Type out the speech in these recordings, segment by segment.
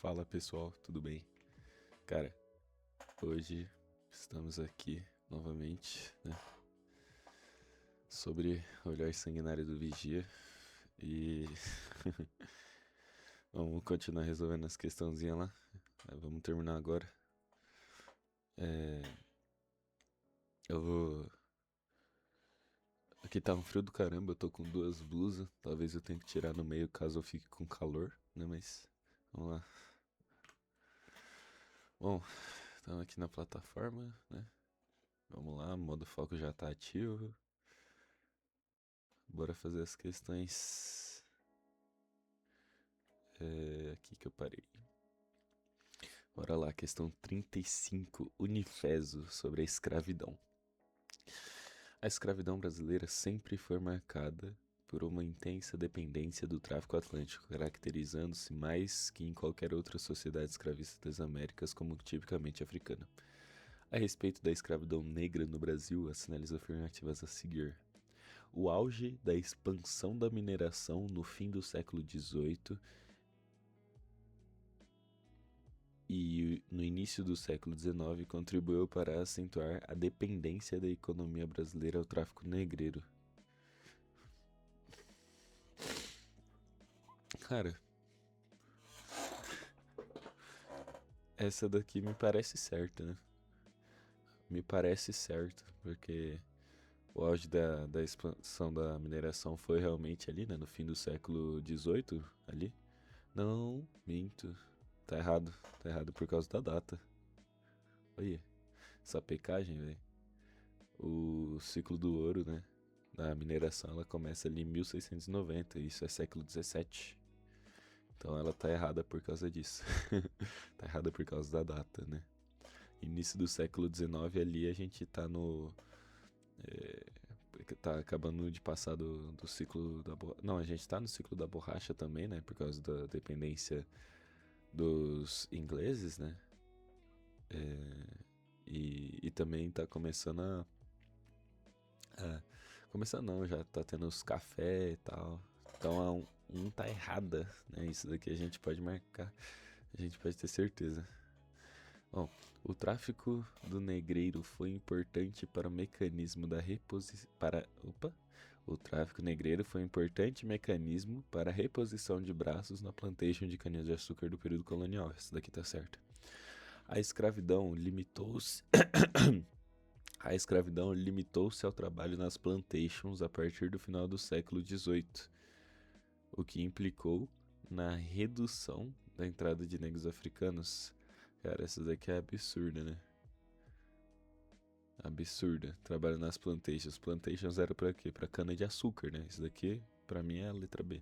Fala pessoal, tudo bem? Cara, hoje estamos aqui novamente, né? Sobre o olhar sanguinário do Vigia e vamos continuar resolvendo as questãozinhas lá. Vamos terminar agora. É, eu vou. Aqui tá um frio do caramba, eu tô com duas blusas. Talvez eu tenha que tirar no meio caso eu fique com calor, né? Mas vamos lá. Bom, estamos aqui na plataforma, né? Vamos lá, modo foco já tá ativo. Bora fazer as questões. Aqui que eu parei. Bora lá, questão 35, Unifeso, sobre a escravidão. A escravidão brasileira sempre foi marcada por uma intensa dependência do tráfico atlântico, caracterizando-se mais que em qualquer outra sociedade escravista das Américas como tipicamente africana. A respeito da escravidão negra no Brasil, assinale as afirmativas a seguir. O auge da expansão da mineração no fim do século XVIII e no início do século XIX contribuiu para acentuar a dependência da economia brasileira ao tráfico negreiro. Cara, essa daqui me parece certa, né? Me parece certo, porque o auge da expansão da mineração foi realmente ali, né? No fim do século XVIII, ali. Não, minto. Tá errado por causa da data. Olha, essa pecagem, velho. O ciclo do ouro, né? Da mineração, ela começa ali em 1690, isso é século XVII. Então ela tá errada por causa disso. Tá errada por causa da data, né? Início do século XIX ali a gente tá no. é, Tá acabando de passar do ciclo da borracha. Não, a gente tá no ciclo da borracha também, né? Por causa da dependência dos ingleses, né? E também tá começando a. Começando não, já tá tendo os café e tal. Então um tá errada, né? Isso daqui a gente pode marcar, a gente pode ter certeza. Bom, o tráfico do negreiro foi importante para o mecanismo da reposição. O tráfico negreiro foi um importante mecanismo para a reposição de braços na plantation de cana-de-açúcar do período colonial. Isso daqui tá certo. A escravidão limitou-se. A escravidão limitou-se ao trabalho nas plantations a partir do final do século XVIII, o que implicou na redução da entrada de negros africanos. Cara, essa daqui é absurda, né? Absurda. Trabalho nas plantations. Plantations era pra quê? Pra cana de açúcar, né? Isso daqui, pra mim, é a letra B.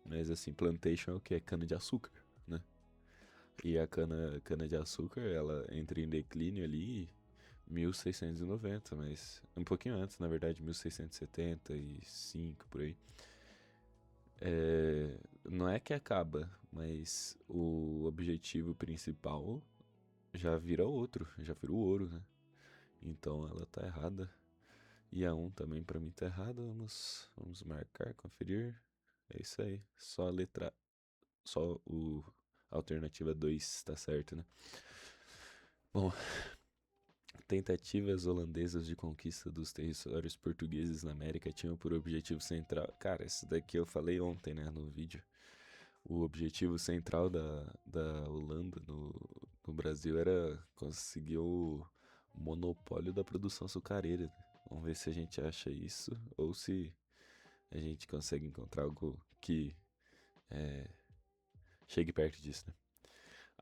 Mas assim, plantation é o que? É cana de açúcar, né? E a cana de açúcar, ela entra em declínio ali 1690, mas um pouquinho antes, na verdade, 1675, por aí. Não é que acaba, mas o objetivo principal já vira outro, já vira o ouro, né? Então ela tá errada. E a um também pra mim tá errada. Vamos marcar, conferir. É isso aí. Só a letra. Só o. A alternativa 2 tá certo, né? Bom, tentativas holandesas de conquista dos territórios portugueses na América tinham por objetivo central. Cara, isso daqui eu falei ontem, né, no vídeo. O objetivo central da Holanda no Brasil era conseguir o monopólio da produção açucareira, né? Vamos ver se a gente acha isso ou se a gente consegue encontrar algo que chegue perto disso, né?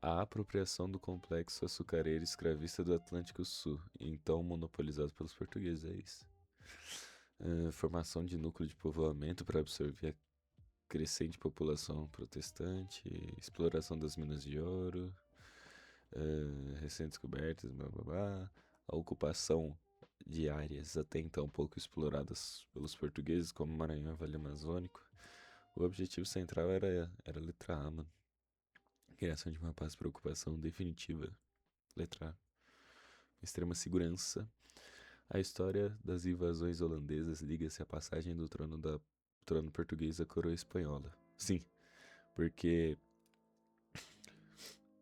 A apropriação do complexo açucareiro escravista do Atlântico Sul, então monopolizado pelos portugueses, é isso. Formação de núcleo de povoamento para absorver a crescente população protestante, exploração das minas de ouro, recém-descobertas, blá blá blá, a ocupação de áreas até então pouco exploradas pelos portugueses, como Maranhão e Vale Amazônico. O objetivo central era a letra A, mano. Criação de uma paz para ocupação definitiva. Letra A. Extrema segurança. A história das invasões holandesas liga-se à passagem do trono português à coroa espanhola. Sim, porque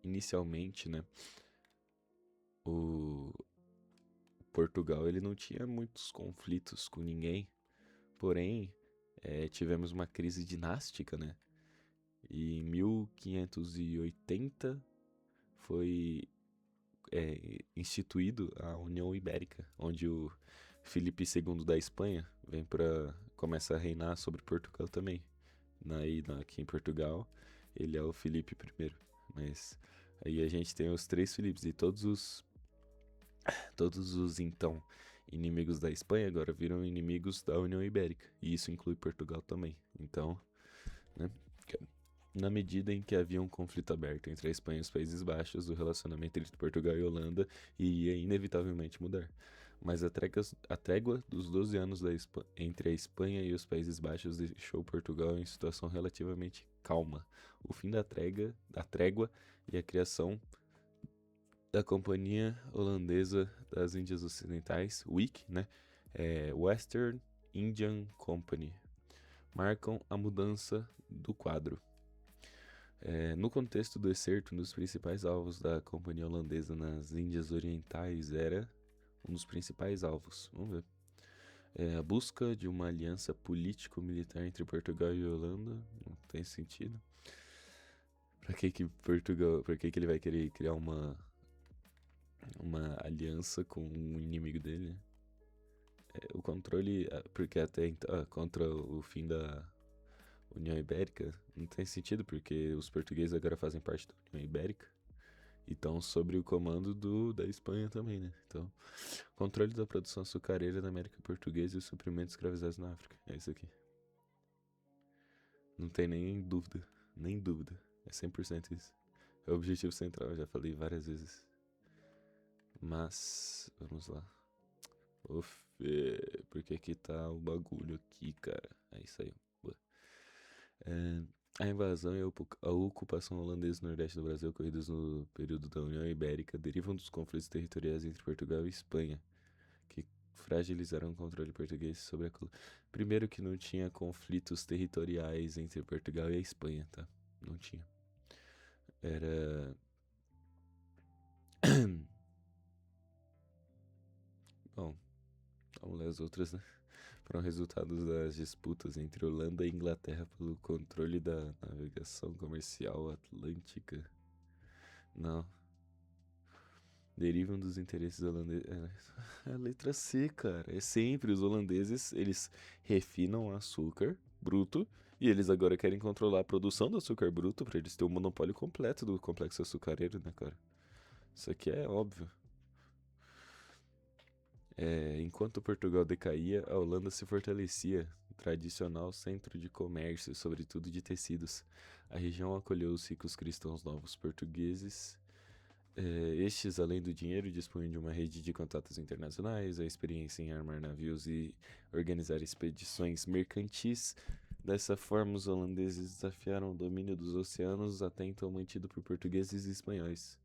inicialmente, né, o Portugal ele não tinha muitos conflitos com ninguém, porém tivemos uma crise dinástica, né? E em 1580 foi instituído a União Ibérica, onde o Filipe II da Espanha vem para começa a reinar sobre Portugal também. Aqui em Portugal, ele é o Filipe I, mas aí a gente tem os três Filipes e todos os então inimigos da Espanha agora viram inimigos da União Ibérica, e isso inclui Portugal também. Então, né, na medida em que havia um conflito aberto entre a Espanha e os Países Baixos, o relacionamento entre Portugal e Holanda iria inevitavelmente mudar. Mas a trégua dos 12 anos entre a Espanha e os Países Baixos deixou Portugal em situação relativamente calma. O fim da trégua e a criação da Companhia Holandesa das Índias Ocidentais, WIC, né? Western Indian Company, marcam a mudança do quadro. No contexto do excerto, um dos principais alvos da Companhia Holandesa nas Índias Orientais era um dos principais alvos. Vamos ver. A busca de uma aliança político-militar entre Portugal e Holanda. Não tem sentido. Pra que ele vai querer criar uma aliança com um inimigo dele? O controle, porque até então, contra o fim da União Ibérica, não tem sentido, porque os portugueses agora fazem parte da União Ibérica e estão sobre o comando da Espanha também, né? Então, controle da produção açucareira da América Portuguesa e os suprimentos escravizados na África. É isso aqui. Não tem nem dúvida, nem dúvida. É 100% isso. É o objetivo central, eu já falei várias vezes. Mas, vamos lá. Por que tá o bagulho aqui, cara? É isso aí. Boa. A invasão e a ocupação holandesa no Nordeste do Brasil, ocorridas no período da União Ibérica, derivam dos conflitos territoriais entre Portugal e Espanha, que fragilizaram o controle português sobre a colônia. Primeiro que não tinha conflitos territoriais entre Portugal e a Espanha, tá? Não tinha. Era... Bom, vamos ler as outras, né? Foram resultados das disputas entre Holanda e Inglaterra pelo controle da navegação comercial atlântica. Não. Derivam dos interesses holandeses. É a letra C, cara. É sempre os holandeses, eles refinam açúcar bruto e eles agora querem controlar a produção do açúcar bruto pra eles terem o monopólio completo do complexo açucareiro, né, cara? Isso aqui é óbvio. Enquanto Portugal decaía, a Holanda se fortalecia, tradicional centro de comércio, sobretudo de tecidos. A região acolheu os ricos cristãos novos portugueses. Estes, além do dinheiro, dispunham de uma rede de contatos internacionais, a experiência em armar navios e organizar expedições mercantis. Dessa forma, os holandeses desafiaram o domínio dos oceanos, até então mantido por portugueses e espanhóis.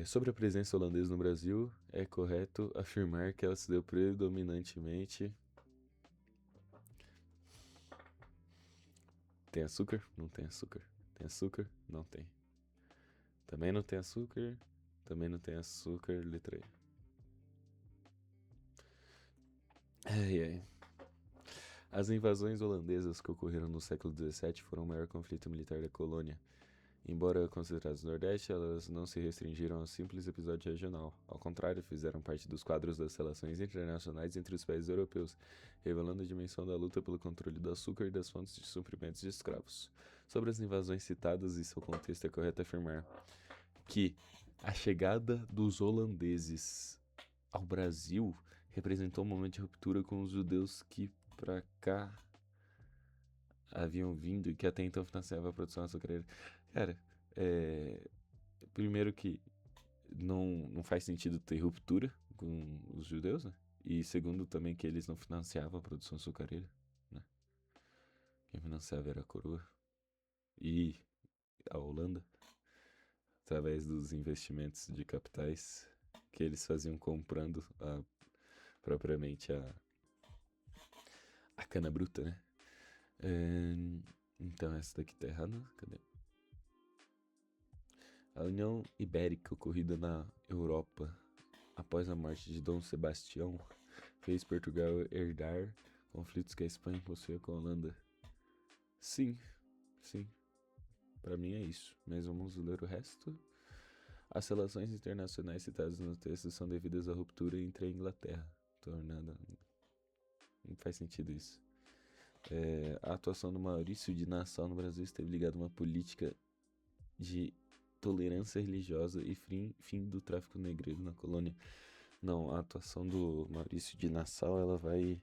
Sobre a presença holandesa no Brasil, é correto afirmar que ela se deu predominantemente. Tem açúcar? Não tem açúcar. Tem açúcar? Não tem. Também não tem açúcar. Também não tem açúcar. Letra E. Ai, ai. As invasões holandesas que ocorreram no século XVII foram o maior conflito militar da colônia. Embora consideradas Nordeste, elas não se restringiram a um simples episódio regional. Ao contrário, fizeram parte dos quadros das relações internacionais entre os países europeus, revelando a dimensão da luta pelo controle do açúcar e das fontes de suprimentos de escravos. Sobre as invasões citadas e seu contexto, é correto afirmar que a chegada dos holandeses ao Brasil representou um momento de ruptura com os judeus que pra cá haviam vindo e que até então financiavam a produção açucareira. Cara, primeiro que não faz sentido ter ruptura com os judeus, né? E segundo também que eles não financiavam a produção açucareira, né? Quem financiava era a coroa e a Holanda, através dos investimentos de capitais que eles faziam comprando propriamente a cana bruta, né? Então essa daqui tá errada. Cadê? A União Ibérica, ocorrida na Europa após a morte de Dom Sebastião, fez Portugal herdar conflitos que a Espanha possuía com a Holanda. Sim, sim, pra mim é isso. Mas vamos ler o resto. As relações internacionais citadas no texto são devidas à ruptura entre a Inglaterra, tornando... Não faz sentido isso. A atuação do Maurício de Nassau no Brasil esteve ligada a uma política de tolerância religiosa e fim do tráfico negreiro na colônia. Não, a atuação do Maurício de Nassau, ela vai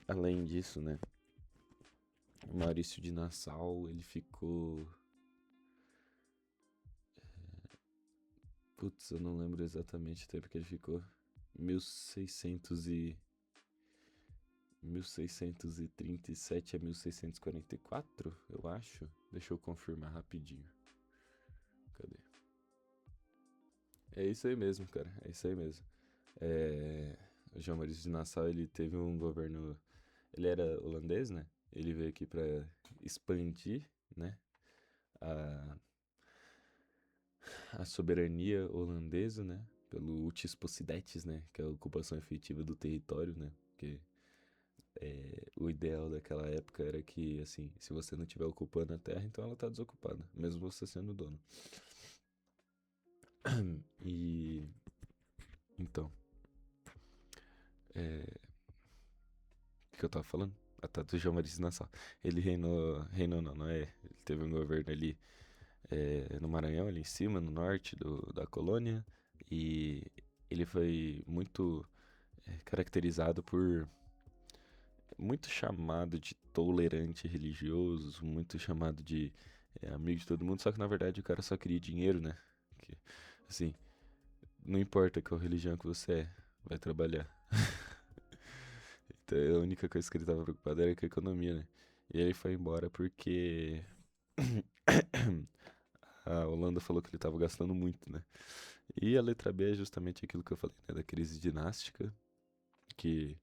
além disso, né? O Maurício de Nassau, ele ficou... Putz, eu não lembro exatamente o tempo que ele ficou. 1637 a 1644, eu acho. Deixa eu confirmar rapidinho. Cadê? É isso aí mesmo, cara. É isso aí mesmo. O João Maurício de Nassau, ele teve um governo... Ele era holandês, né? Ele veio aqui pra expandir, né? A, a soberania holandesa, né? Pelo utis possidetis, né? Que é a ocupação efetiva do território, né? Porque o ideal daquela época era que, assim, se você não estiver ocupando a terra, então ela tá desocupada, mesmo você sendo dono. E... Então... O que eu tava falando? A Tatu João Maurício de Nassau. Ele reinou não é? Ele teve um governo ali no Maranhão, ali em cima, no norte da colônia, e ele foi muito caracterizado por muito chamado de tolerante religioso, muito chamado de amigo de todo mundo, só que na verdade o cara só queria dinheiro, né? Que, assim, não importa qual religião que você vai trabalhar. Então, a única coisa que ele tava preocupado era com a economia, né? E ele foi embora porque a Holanda falou que ele tava gastando muito, né? E a letra B é justamente aquilo que eu falei, né? Da crise dinástica, que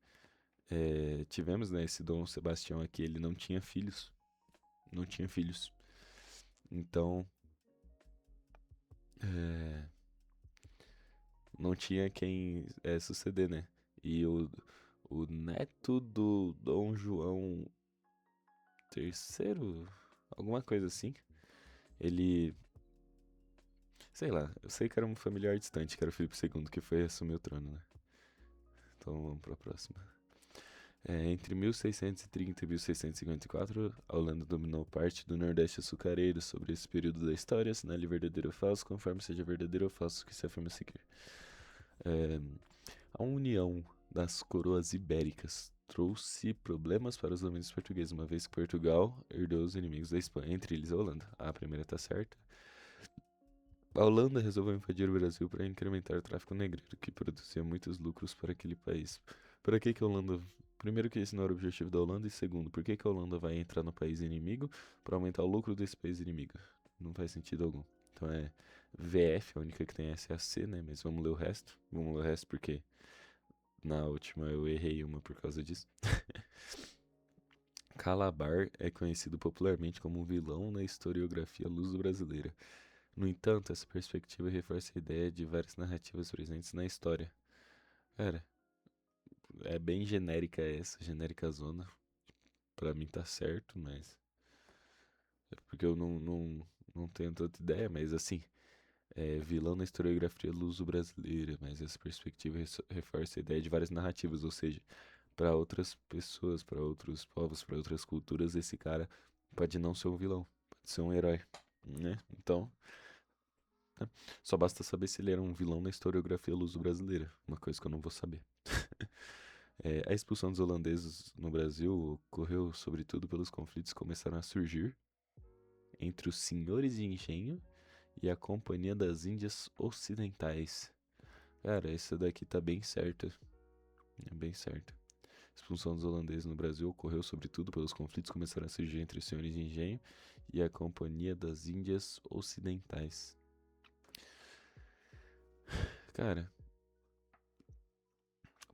tivemos, né? Esse Dom Sebastião aqui, ele não tinha filhos. Não tinha filhos. Então, é, não tinha quem suceder, né? E o neto do Dom João III, alguma coisa assim, ele... Sei lá, eu sei que era um familiar distante, que era o Filipe II, que foi assumir o trono, né? Então vamos pra próxima. Entre 1630 e 1654, a Holanda dominou parte do Nordeste açucareiro. Sobre esse período da história, assinale verdadeiro ou falso, conforme seja verdadeiro ou falso que se afirma a seguir. A união das coroas ibéricas trouxe problemas para os domínios portugueses, uma vez que Portugal herdou os inimigos da Espanha, entre eles a Holanda. A primeira tá certa. A Holanda resolveu invadir o Brasil para incrementar o tráfico negreiro, que produzia muitos lucros para aquele país. Para que a Holanda... Primeiro que esse não era o objetivo da Holanda, e segundo, por que a Holanda vai entrar no país inimigo para aumentar o lucro desse país inimigo? Não faz sentido algum. Então é VF, a única que tem SAC, né? Mas vamos ler o resto. Vamos ler o resto porque na última eu errei uma por causa disso. Calabar é conhecido popularmente como um vilão na historiografia luso-brasileira. No entanto, essa perspectiva reforça a ideia de várias narrativas presentes na história. Cara, é bem genérica essa, genérica zona. Pra mim tá certo, mas. É porque eu não tenho tanta ideia, mas assim. Vilão na historiografia luso-brasileira, mas essa perspectiva reforça a ideia de várias narrativas, ou seja, para outras pessoas, para outros povos, para outras culturas, esse cara pode não ser um vilão, pode ser um herói, né? Então, né? Só basta saber se ele era um vilão na historiografia luso-brasileira, uma coisa que eu não vou saber. A expulsão dos holandeses no Brasil ocorreu sobretudo pelos conflitos que começaram a surgir entre os senhores de engenho e a Companhia das Índias Ocidentais. Cara, essa daqui tá bem certa. É bem certa. A expulsão dos holandeses no Brasil ocorreu sobretudo pelos conflitos que começaram a surgir entre os senhores de engenho e a Companhia das Índias Ocidentais. Cara,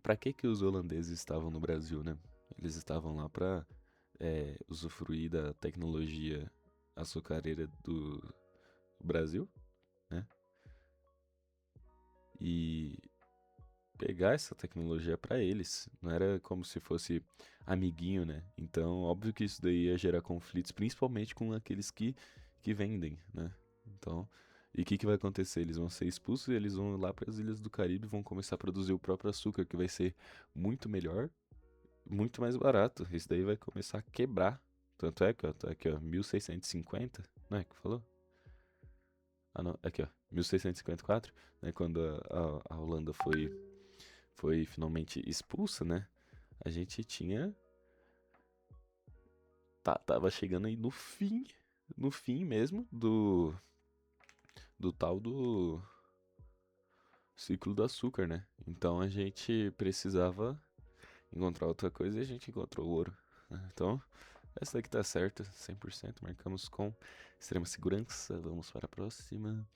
pra que os holandeses estavam no Brasil, né? Eles estavam lá pra usufruir da tecnologia açucareira do Brasil? e pegar essa tecnologia para eles. Não era como se fosse amiguinho, né? Então, óbvio que isso daí ia gerar conflitos, principalmente com aqueles que vendem, né? Então, e o que vai acontecer? Eles vão ser expulsos e eles vão lá para as ilhas do Caribe e vão começar a produzir o próprio açúcar, que vai ser muito melhor, muito mais barato. Isso daí vai começar a quebrar. Tanto é que, ó, tá aqui, ó, 1650, não é que falou? Ah, não, aqui, ó, 1654, né, quando a Holanda foi finalmente expulsa, né? A gente tava chegando aí no fim mesmo do tal do ciclo do açúcar, né? Então a gente precisava encontrar outra coisa e a gente encontrou o ouro, né? Então, essa daqui tá certa, 100%, marcamos com extrema segurança. Vamos para a próxima.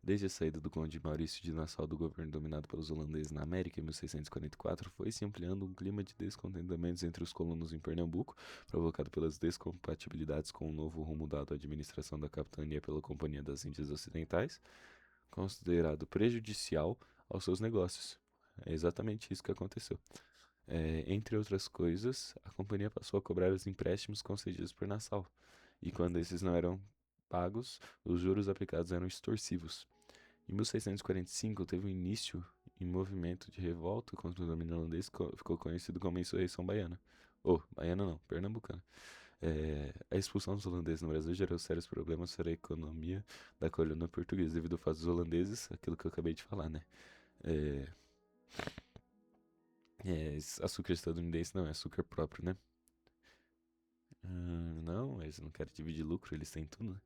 Desde a saída do Conde Maurício de Nassau do governo dominado pelos holandeses na América em 1644, foi se ampliando um clima de descontentamentos entre os colonos em Pernambuco, provocado pelas descompatibilidades com o novo rumo dado à administração da capitania pela Companhia das Índias Ocidentais, considerado prejudicial aos seus negócios. É exatamente isso que aconteceu. Entre outras coisas, a companhia passou a cobrar os empréstimos concedidos por Nassau, e quando esses não eram pagos, os juros aplicados eram extorsivos. Em 1645, teve um início em movimento de revolta contra o domínio holandês que ficou conhecido como a Insurreição Baiana. Baiana não, pernambucana. A expulsão dos holandeses no Brasil gerou sérios problemas para a economia da colônia portuguesa, devido ao fato dos holandeses, aquilo que eu acabei de falar, né? É, esse açúcar estadunidense não é açúcar próprio, né? Não, eles não querem dividir lucro, eles têm tudo, né?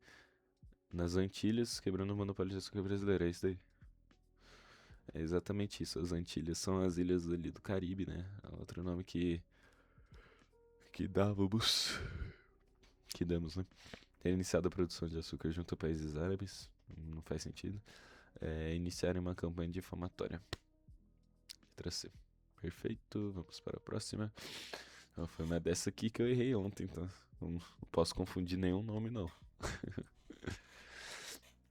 Nas Antilhas, quebrando o monopólio de açúcar brasileiro, é isso daí. É exatamente isso. As Antilhas são as ilhas ali do Caribe, né? É outro nome que dávamos, que damos, né? Ter iniciado a produção de açúcar junto a países árabes, não faz sentido. Iniciarem uma campanha difamatória. Letra C. Perfeito, vamos para a próxima. Então, foi uma dessa aqui que eu errei ontem, então não posso confundir nenhum nome, não.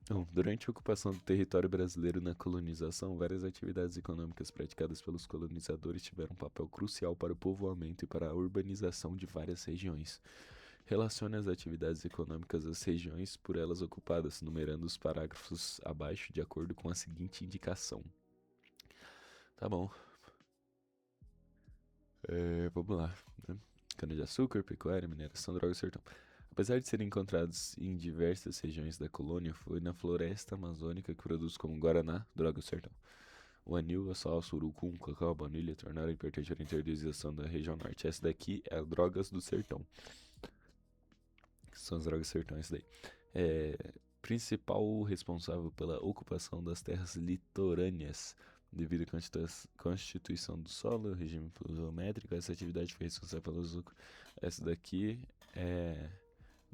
Bom, durante a ocupação do território brasileiro na colonização, várias atividades econômicas praticadas pelos colonizadores tiveram um papel crucial para o povoamento e para a urbanização de várias regiões. Relacione as atividades econômicas às regiões por elas ocupadas, numerando os parágrafos abaixo de acordo com a seguinte indicação. Tá bom. Vamos lá, né? Cana-de-açúcar, pecuária, mineração, droga e sertão. Apesar de serem encontrados em diversas regiões da colônia, foi na floresta amazônica que produz como guaraná, droga e sertão. O anil, a salsa, o urucum, o cacau, a baunilha tornaram importante a interiorização da região norte. Essa daqui é a drogas do sertão. São as drogas do sertão, essa daí. Principal responsável pela ocupação das terras litorâneas. Devido à constituição do solo, regime pluviométrico, essa atividade foi responsável pelo lucro. Essa daqui é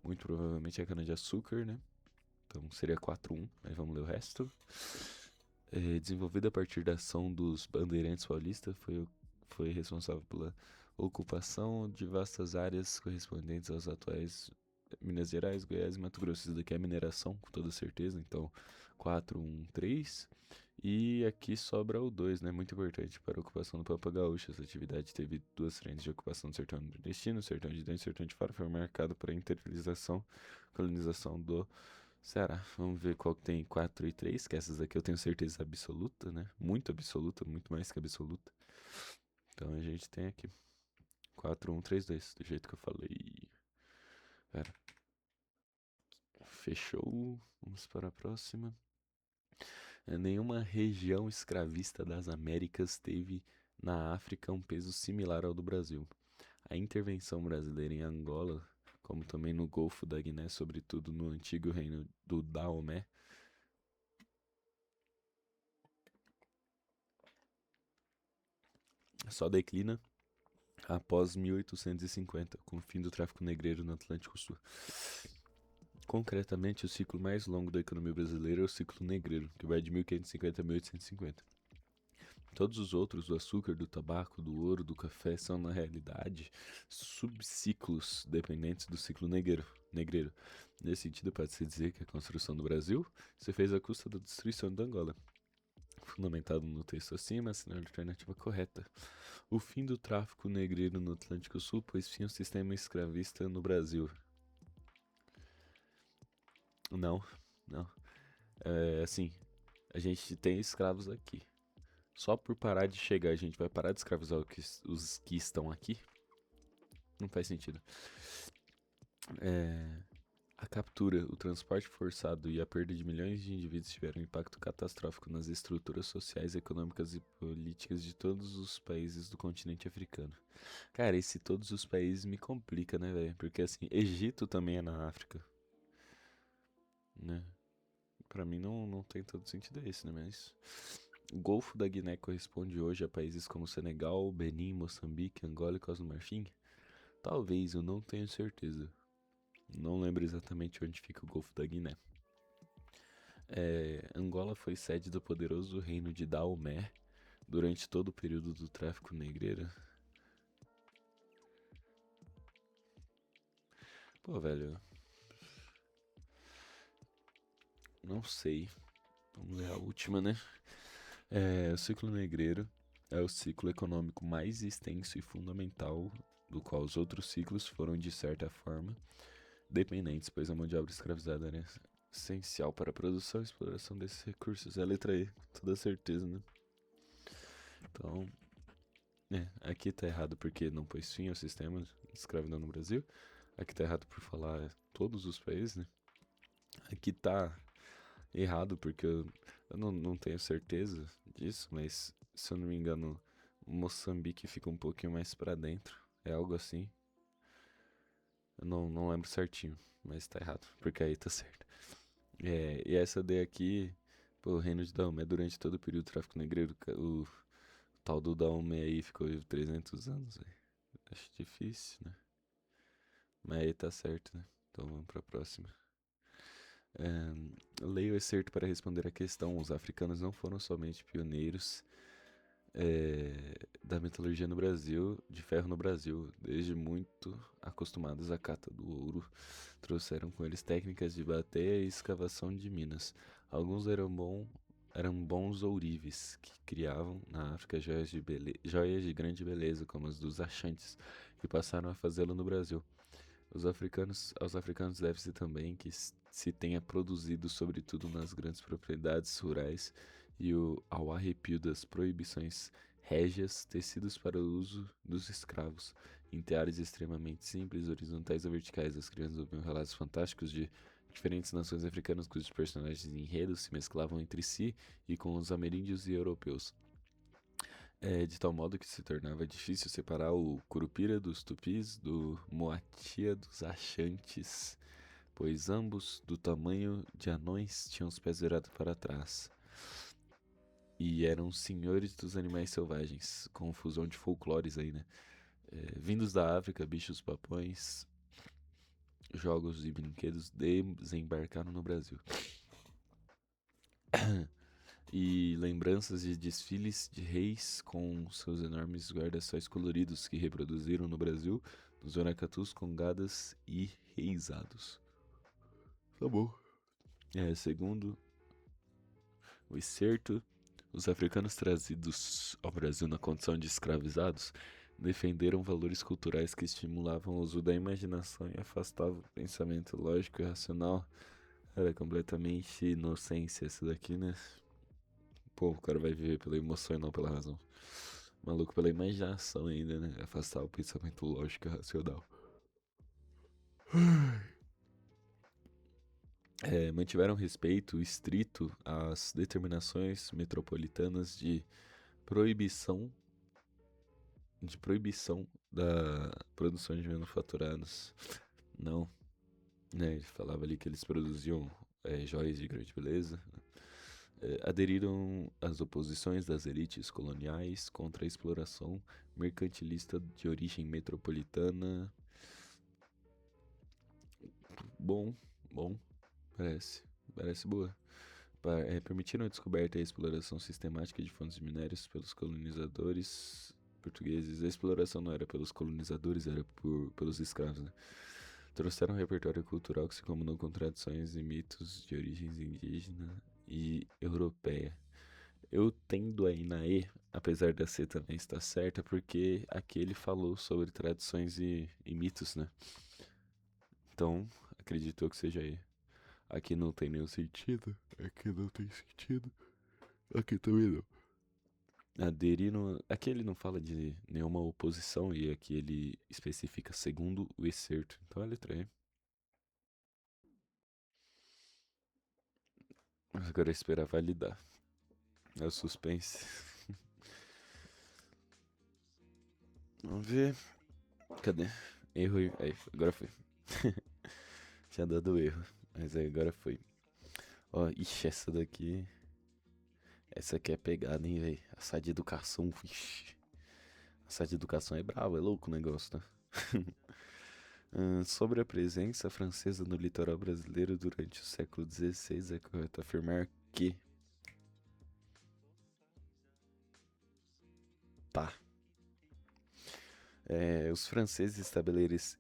muito provavelmente a cana-de-açúcar, né? Então seria 4-1, mas vamos ler o resto. Desenvolvida a partir da ação dos bandeirantes paulistas, foi responsável pela ocupação de vastas áreas correspondentes aos atuais Minas Gerais, Goiás e Mato Grosso. Isso daqui é mineração, com toda certeza. Então, 4-1-3. E aqui sobra o 2, né? Muito importante para a ocupação do Pampa Gaúcho. Essa atividade teve duas frentes de ocupação do sertão nordestino, sertão de dentro e sertão de fora. Foi marcado para a interiorização, colonização do Ceará. Vamos ver qual que tem 4 e 3, que essas aqui eu tenho certeza absoluta, né? Muito absoluta, muito mais que absoluta. Então a gente tem aqui 4-1-3-2, do jeito que eu falei. Pera. Fechou. Vamos para a próxima. Nenhuma região escravista das Américas teve na África um peso similar ao do Brasil. A intervenção brasileira em Angola, como também no Golfo da Guiné, sobretudo no antigo reino do Daomé, só declina após 1850, com o fim do tráfico negreiro no Atlântico Sul. Concretamente, o ciclo mais longo da economia brasileira é o ciclo negreiro, que vai de 1550 a 1850. Todos os outros, do açúcar, do tabaco, do ouro, do café, são, na realidade, subciclos dependentes do ciclo negreiro. Nesse sentido, pode-se dizer que a construção do Brasil se fez à custa da destruição de Angola. fundamentado no texto acima, assinale a alternativa correta. O fim do tráfico negreiro no Atlântico Sul pôs fim ao sistema escravista no Brasil. Não, não. Assim, a gente tem escravos aqui. Só por parar de chegar, a gente vai parar de escravizar os que estão aqui? Não faz sentido. A captura, o transporte forçado e a perda de milhões de indivíduos tiveram um impacto catastrófico nas estruturas sociais, econômicas e políticas de todos os países do continente africano. Cara, esse todos os países me complica, né, velho? Porque assim, Egito também é na África, né? Pra mim não tem todo sentido esse, né? Mas o Golfo da Guiné corresponde hoje a países como Senegal, Benin, Moçambique, Angola e Costa do Marfim? Talvez, eu não tenho certeza. Não lembro exatamente onde fica o Golfo da Guiné. Angola foi sede do poderoso reino de Daomé durante todo o período do tráfico negreiro. Pô, velho. Não sei. Vamos ler a última, né? O ciclo negreiro é o ciclo econômico mais extenso e fundamental, do qual os outros ciclos foram, de certa forma, dependentes, pois a mão de obra escravizada era essencial para a produção e exploração desses recursos. É a letra E, com toda certeza, né? Então, aqui tá errado porque não pôs fim ao sistema de escravidão no Brasil. Aqui tá errado por falar todos os países, né? Aqui tá errado porque eu não tenho certeza disso, mas se eu não me engano, Moçambique fica um pouquinho mais pra dentro. É algo assim. Eu não lembro certinho, mas tá errado, porque aí tá certo. E essa D aqui, pô, o reino de Daomé durante todo o período do tráfico negreiro, o tal do Daomé aí ficou vivo 300 anos, velho. Acho difícil, né? Mas aí tá certo, né? Então vamos pra próxima. Leio o excerto para responder a questão. Os africanos não foram somente pioneiros da metalurgia no Brasil, de ferro no Brasil. Desde muito acostumados à cata do ouro, trouxeram com eles técnicas de bateia e escavação de minas. Alguns eram bons ourives, que criavam na África joias de grande beleza, como as dos Achantes, e passaram a fazê-lo no Brasil. Aos africanos deve-se também que se tenha produzido, sobretudo nas grandes propriedades rurais, e ao arrepio das proibições régias, tecidos para o uso dos escravos, em teares extremamente simples, horizontais ou verticais. As crianças ouviam relatos fantásticos de diferentes nações africanas cujos personagens e enredos se mesclavam entre si e com os ameríndios e europeus. De tal modo que se tornava difícil separar o Curupira dos Tupis do Moatia dos Achantes, pois ambos, do tamanho de anões, tinham os pés virados para trás. E eram senhores dos animais selvagens, confusão de folclores aí, né? Vindos da África, bichos papões, jogos e brinquedos desembarcaram no Brasil. E lembranças de desfiles de reis com seus enormes guarda-sóis coloridos que reproduziram no Brasil nos oracatus, congadas e reisados. Tá bom. Segundo o excerto, os africanos trazidos ao Brasil na condição de escravizados defenderam valores culturais que estimulavam o uso da imaginação e afastavam o pensamento lógico e racional. Era completamente inocência essa daqui, né? Pô, o cara vai viver pela emoção e não pela razão. Maluco pela imaginação ainda, né? Afastar o pensamento lógico e racional. Mantiveram respeito estrito às determinações metropolitanas proibição proibição da produção de manufaturados. Não, né? Ele falava ali que eles produziam joias de grande beleza. Aderiram às oposições das elites coloniais contra a exploração mercantilista de origem metropolitana. Bom, parece boa. Permitiram a descoberta e a exploração sistemática de fontes de minérios pelos colonizadores portugueses. A exploração não era pelos colonizadores, era pelos escravos, né? Trouxeram um repertório cultural que se combinou com tradições e mitos de origens indígena e europeia. Eu tendo a ir na E, apesar da C também estar certa, porque aqui ele falou sobre tradições e mitos, né? Então, acredito eu que seja E. Aqui não tem nenhum sentido. Aqui não tem sentido. Aqui também não. Aderir não. Aqui ele não fala de nenhuma oposição e aqui ele especifica segundo o excerto. Então é a letra E. Mas agora é esperar validar. É o suspense. Vamos ver. Cadê? Erro. Aí, agora foi. Tinha dado erro. Mas aí agora foi. Ó, ixi, essa daqui. Essa aqui é pegada, hein, velho? A sala de educação, ixi. A sala de educação é brava, é louco o negócio, né? Sobre a presença francesa no litoral brasileiro durante o século XVI, é correto afirmar que. Tá. Os franceses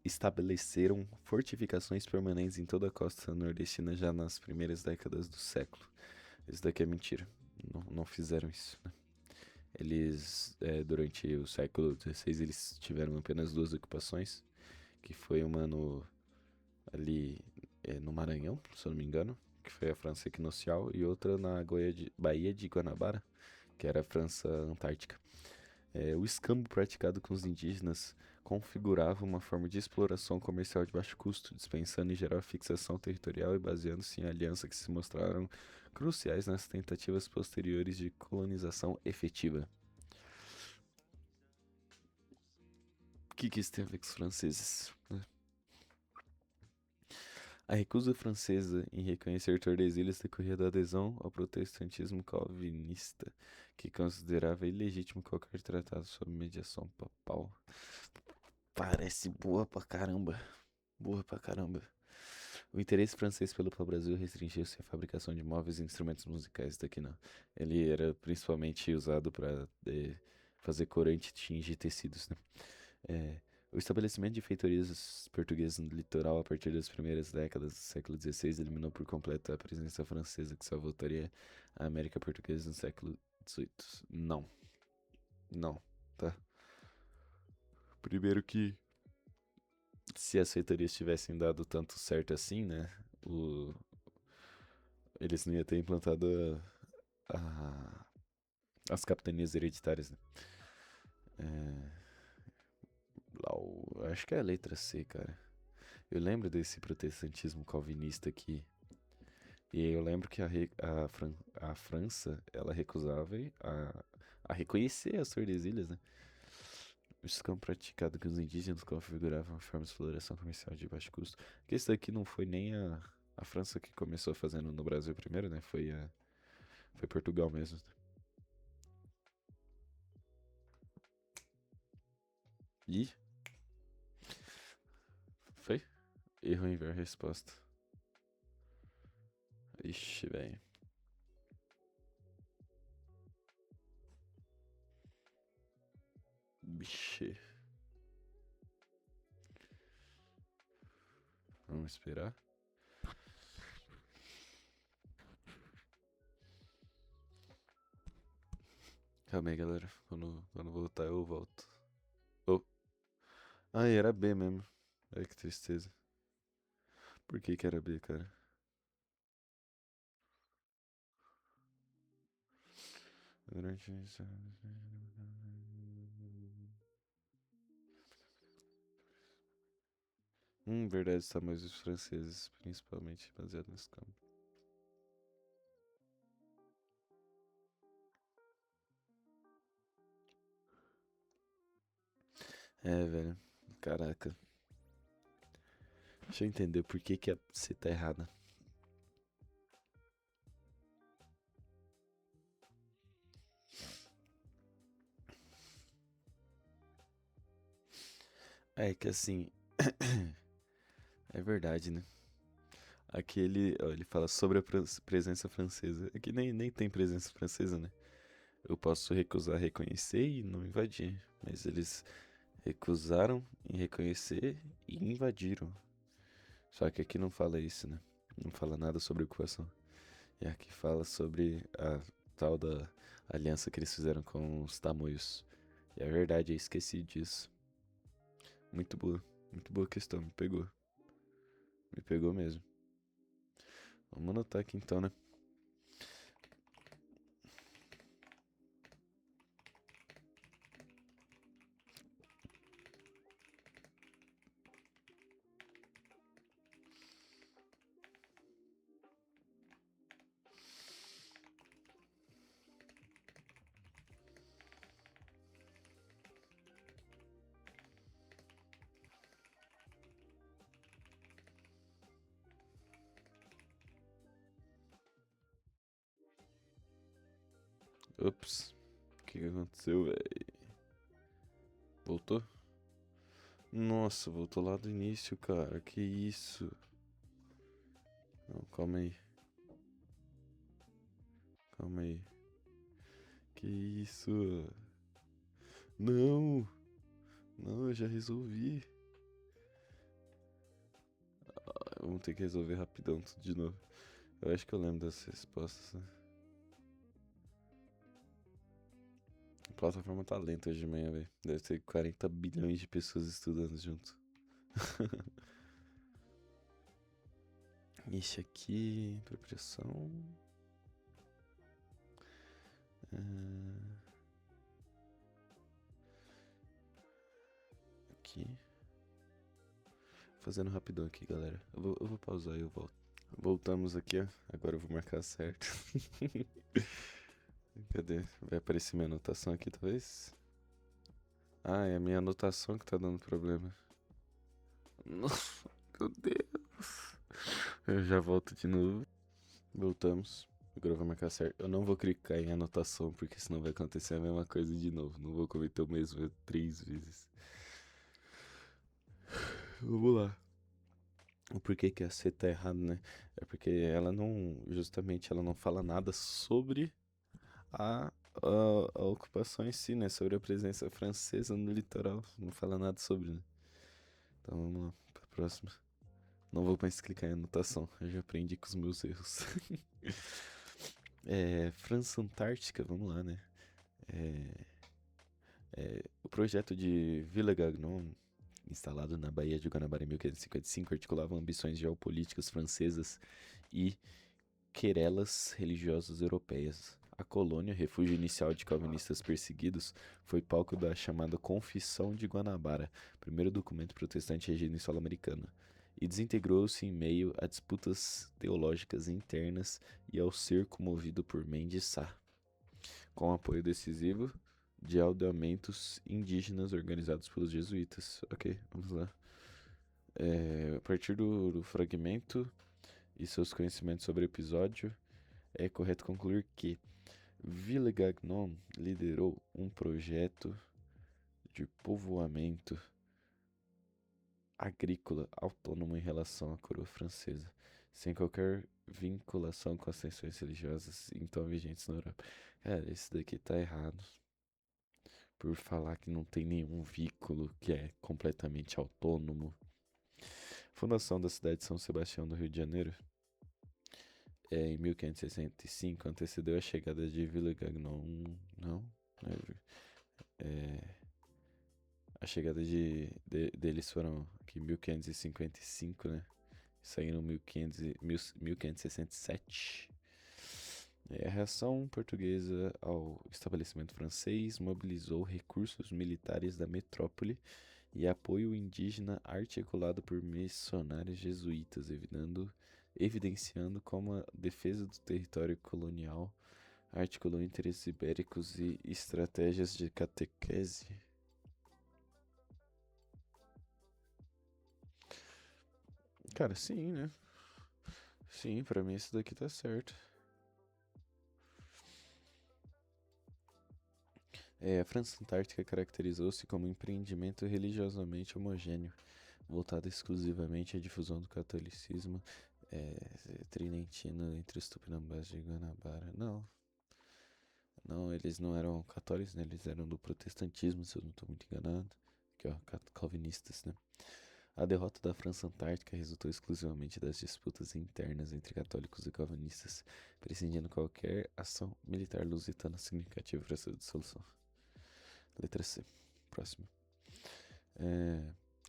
estabeleceram fortificações permanentes em toda a costa nordestina já nas primeiras décadas do século. Isso daqui é mentira. Não, não fizeram isso, né? Eles, durante o século XVI, eles tiveram apenas duas ocupações, que foi uma ali no Maranhão, se eu não me engano, que foi a França Equinocial, e outra na Baía de Guanabara, que era a França Antártica. O escambo praticado com os indígenas configurava uma forma de exploração comercial de baixo custo, dispensando em geral a fixação territorial e baseando-se em alianças que se mostraram cruciais nas tentativas posteriores de colonização efetiva. O que isso tem a ver com os franceses? A recusa francesa em reconhecer Tordesilhas decorria da adesão ao protestantismo calvinista, que considerava ilegítimo qualquer tratado sob mediação papal. Parece boa pra caramba. Boa pra caramba. O interesse francês pelo pau-brasil restringiu-se à fabricação de móveis e instrumentos musicais. Daqui não. Ele era principalmente usado para fazer corante e tingir tecidos, né? É, o estabelecimento de feitorias portuguesas no litoral a partir das primeiras décadas do século XVI eliminou por completo a presença francesa, que só voltaria à América Portuguesa no século XVIII. Não, não, tá? Primeiro que se as feitorias tivessem dado tanto certo assim, né? O, eles não iam ter implantado as capitanias hereditárias, né? É, acho que é a letra C, cara. Eu lembro desse protestantismo calvinista aqui. E eu lembro que a França, ela recusava a reconhecer as Tordesilhas, né? O escampo praticado com os indígenas configurava uma forma de exploração comercial de baixo custo. Porque isso daqui não foi nem a França que começou fazendo no Brasil primeiro, né? Foi Portugal mesmo. E foi? Erro em ver a resposta. Ixi, velho. Biche. Vamos esperar. Calma aí, galera. Quando voltar, eu volto. Oh. Ah, era B mesmo. Ai, que tristeza. Por que que era B, cara? Durante isso. Verdade, está mais os franceses, principalmente baseado nesse campo. É, velho. Caraca. Deixa eu entender por que que a C tá errada. É que assim. É verdade, né? Aqui ele fala sobre a presença francesa. Aqui nem tem presença francesa, né? Eu posso recusar reconhecer e não invadir. Mas eles recusaram em reconhecer e invadiram. Só que aqui não fala isso, né? Não fala nada sobre ocupação. E aqui fala sobre tal da aliança que eles fizeram com os tamoios. E é verdade, eu esqueci disso. Muito boa questão, me pegou. Me pegou mesmo. Vamos anotar aqui então, né? Ops, o que aconteceu, velho? Voltou? Nossa, voltou lá do início, cara. Que isso? Não, calma aí. Calma aí. Que isso? Não! Não, eu já resolvi. Vamos ter que resolver rapidão tudo de novo. Eu acho que eu lembro das respostas, né? A plataforma tá lenta hoje de manhã, velho. Deve ter 40 bilhões de pessoas estudando junto. Ixi, aqui, interpretação. Aqui. Fazendo rapidão aqui, galera. Eu vou pausar e eu volto. Voltamos aqui, ó. Agora eu vou marcar certo. Cadê? Vai aparecer minha anotação aqui, talvez? Ah, é a minha anotação que tá dando problema. Nossa, meu Deus. Eu já volto de novo. Voltamos. Agora eu vou marcar certo. Eu não vou clicar em anotação, porque senão vai acontecer a mesma coisa de novo. Não vou cometer o mesmo erro 3 vezes. Vamos lá. O porquê que a C tá errado, né? É porque ela não, justamente, ela não fala nada sobre a, a ocupação em si, né? Sobre a presença francesa no litoral. Não fala nada sobre, né? Então vamos lá, pra próxima. Não vou mais clicar em anotação, eu já aprendi com os meus erros. França Antártica, vamos lá, né? O projeto de Villa Gagnon, instalado na Baía de Guanabara em 1555, articulava ambições geopolíticas francesas e querelas religiosas europeias. A colônia, refúgio inicial de calvinistas perseguidos, foi palco da chamada Confissão de Guanabara, primeiro documento protestante regido em solo americano, e desintegrou-se em meio a disputas teológicas internas e ao cerco movido por Mendes Sá, com apoio decisivo de aldeamentos indígenas organizados pelos jesuítas. Ok, vamos lá. A partir do fragmento e seus conhecimentos sobre o episódio, é correto concluir que Villegagnon liderou um projeto de povoamento agrícola autônomo em relação à coroa francesa, sem qualquer vinculação com as tensões religiosas então vigentes na Europa. Cara, esse daqui tá errado. Por falar que não tem nenhum vínculo, que é completamente autônomo. Fundação da cidade de São Sebastião do Rio de Janeiro em 1565 antecedeu a chegada de Villegagnon. Não? A chegada deles foram aqui em 1555, né? Saíram em 1567. A reação portuguesa ao estabelecimento francês mobilizou recursos militares da metrópole e apoio indígena articulado por missionários jesuítas, evidenciando como a defesa do território colonial articulou interesses ibéricos e estratégias de catequese. Cara, sim, né? Sim, pra mim isso daqui tá certo. A França Antártica caracterizou-se como um empreendimento religiosamente homogêneo, voltado exclusivamente à difusão do catolicismo tridentino entre os tupinambás de Guanabara. Não, não, eles não eram católicos, né? Eles eram do protestantismo, se eu não estou muito enganado. Aqui, ó, calvinistas, né? A derrota da França Antártica resultou exclusivamente das disputas internas entre católicos e calvinistas, prescindindo qualquer ação militar lusitana significativa para essa dissolução. Letra C. Próximo.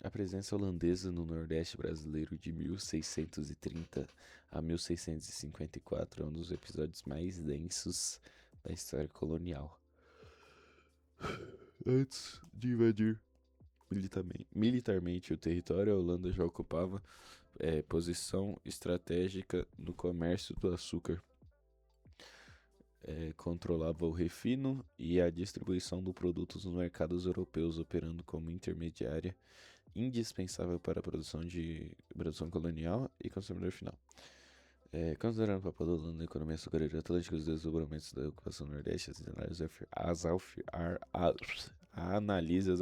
A presença holandesa no Nordeste brasileiro de 1630 a 1654 é um dos episódios mais densos da história colonial. Antes de invadir militarmente o território, a Holanda já ocupava posição estratégica no comércio do açúcar. Controlava o refino e a distribuição do produto nos mercados europeus, operando como intermediária indispensável para a produção colonial e consumidor final. Considerando o papel da Holanda na economia açucareira atlântica e os desdobramentos da ocupação do Nordeste, análises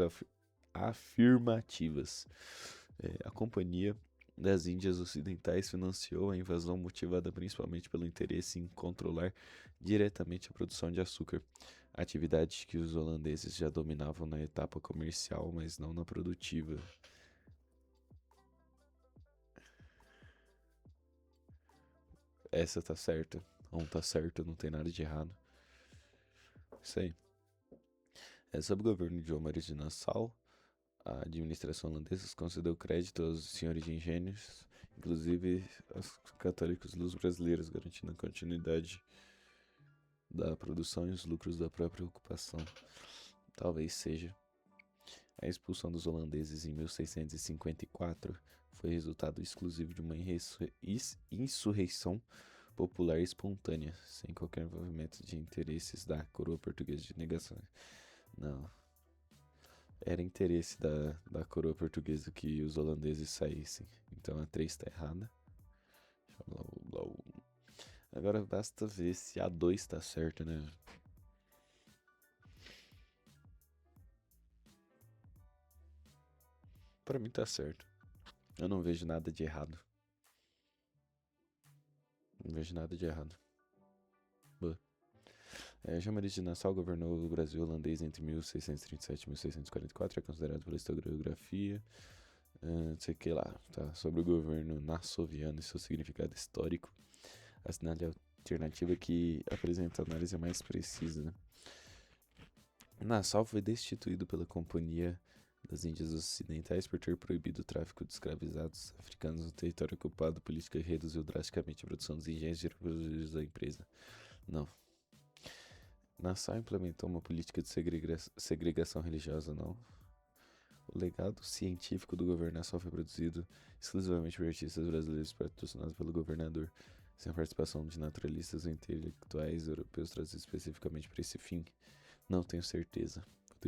afirmativas. A Companhia das Índias Ocidentais financiou a invasão motivada principalmente pelo interesse em controlar diretamente a produção de açúcar, atividade que os holandeses já dominavam na etapa comercial, mas não na produtiva. Essa tá certa. Tá certo, não tem nada de errado. Isso aí. Sob o governo de João Maria de Nassau, a administração holandesa concedeu crédito aos senhores de engenhos, inclusive aos católicos luso-brasileiros, garantindo a continuidade da produção e os lucros da própria ocupação. Talvez seja. A expulsão dos holandeses em 1654 foi resultado exclusivo de uma insurreição popular espontânea, sem qualquer envolvimento de interesses da coroa portuguesa de negação. Não. Era interesse da coroa portuguesa que os holandeses saíssem. Então a 3 está errada. Agora basta ver se a 2 está certa, né? Pra mim tá certo. Eu não vejo nada de errado. Não vejo nada de errado. João Maria de Nassau governou o Brasil holandês entre 1637 e 1644. É considerado pela historiografia. Não sei o que lá. Tá? Sobre o governo nassoviano e seu significado histórico. Assinale a alternativa que apresenta a análise mais precisa. Né? Nassau foi destituído pela Companhia das Índias Ocidentais por ter proibido o tráfico de escravizados africanos no território ocupado. A política reduziu drasticamente a produção dos engenhos e prejuízos da empresa. Não. Nassau implementou uma política de segregação religiosa, não. O legado científico do governo Nassau foi produzido exclusivamente por artistas brasileiros patrocinados pelo governador, sem a participação de naturalistas ou intelectuais europeus trazidos especificamente para esse fim. Não tenho certeza. Vou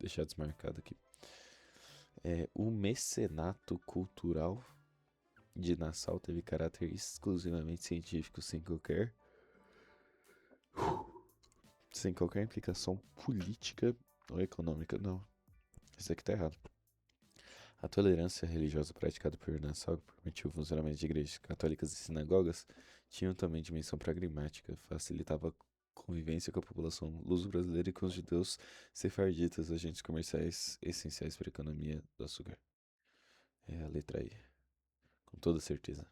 deixar desmarcado aqui. O mecenato cultural de Nassau teve caráter exclusivamente científico, sem qualquer implicação política ou econômica. Não, isso aqui tá errado. A tolerância religiosa praticada por Nassau, que permitiu o funcionamento de igrejas católicas e sinagogas, tinha também dimensão pragmática, facilitava a convivência com a população luso-brasileira e com os judeus sefarditas, agentes comerciais essenciais para a economia do açúcar. É a letra I, com toda certeza.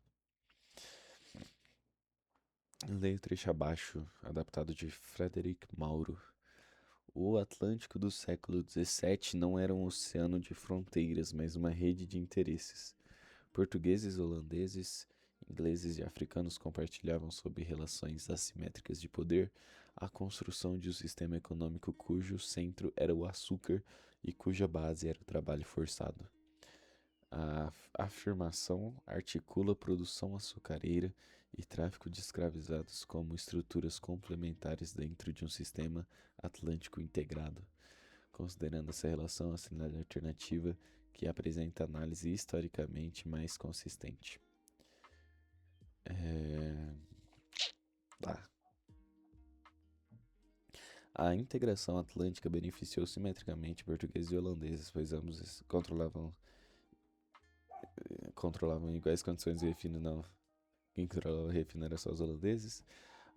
Leio o trecho abaixo, adaptado de Frederic Mauro. O Atlântico do século XVII não era um oceano de fronteiras, mas uma rede de interesses. Portugueses, holandeses, ingleses e africanos compartilhavam, sob relações assimétricas de poder, a construção de um sistema econômico cujo centro era o açúcar e cuja base era o trabalho forçado. A afirmação articula a produção açucareira e tráfico de escravizados como estruturas complementares dentro de um sistema atlântico integrado. Considerando essa relação, assinale a alternativa que apresenta análise historicamente mais consistente. A integração atlântica beneficiou simetricamente portugueses e holandeses, pois ambos controlavam em iguais condições o refino. Não. Quem controlava o refino era só os holandeses.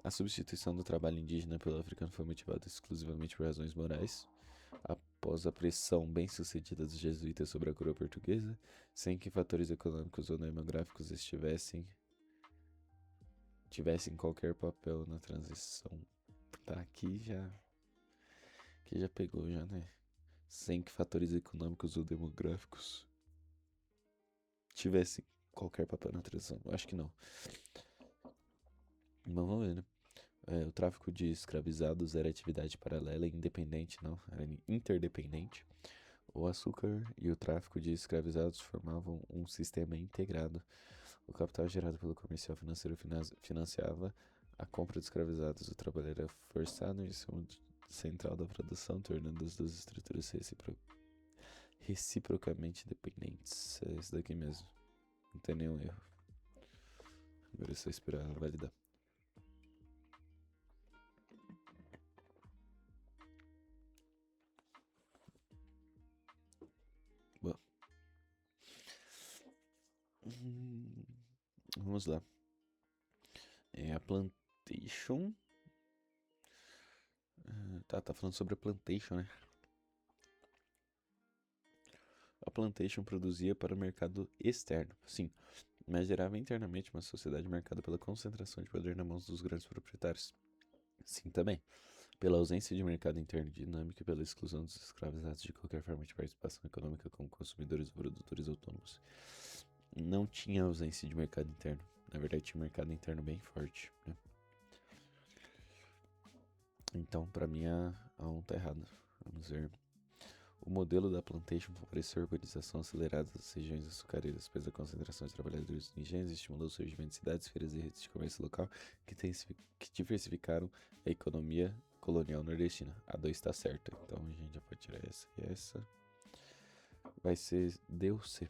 A substituição do trabalho indígena pelo africano foi motivada exclusivamente por razões morais. A Após a pressão bem-sucedida dos jesuítas sobre a coroa portuguesa, sem que fatores econômicos ou demográficos tivessem qualquer papel na transição. Tá, aqui já pegou já, né? Sem que fatores econômicos ou demográficos tivessem qualquer papel na transição. Acho que não. Mas vamos ver, né? O tráfico de escravizados era atividade paralela e independente, não, era interdependente. O açúcar e o tráfico de escravizados formavam um sistema integrado. O capital gerado pelo comercial financeiro financiava a compra de escravizados. O trabalho era forçado em cima central da produção, tornando as duas estruturas reciprocamente dependentes. É isso daqui mesmo. Não tem nenhum erro. Agora é só esperar validar. Bom. Vamos lá. A Plantation. Tá falando sobre a Plantation, né? A Plantation produzia para o mercado externo, sim, mas gerava internamente uma sociedade marcada pela concentração de poder nas mãos dos grandes proprietários. Sim, também. Pela ausência de mercado interno dinâmico e pela exclusão dos escravizados de qualquer forma de participação econômica como consumidores ou produtores autônomos. Não tinha ausência de mercado interno. Na verdade, tinha um mercado interno bem forte, né? Então, para mim, a 1 tá errada. Vamos ver. O modelo da Plantation favoreceu a urbanização acelerada das regiões açucareiras, pois a concentração de trabalhadores em engenhos estimulou o surgimento de cidades, feiras e redes de comércio local que diversificaram a economia colonial nordestina. A 2 está certa, então a gente já pode tirar essa e essa. Vai ser D ou C,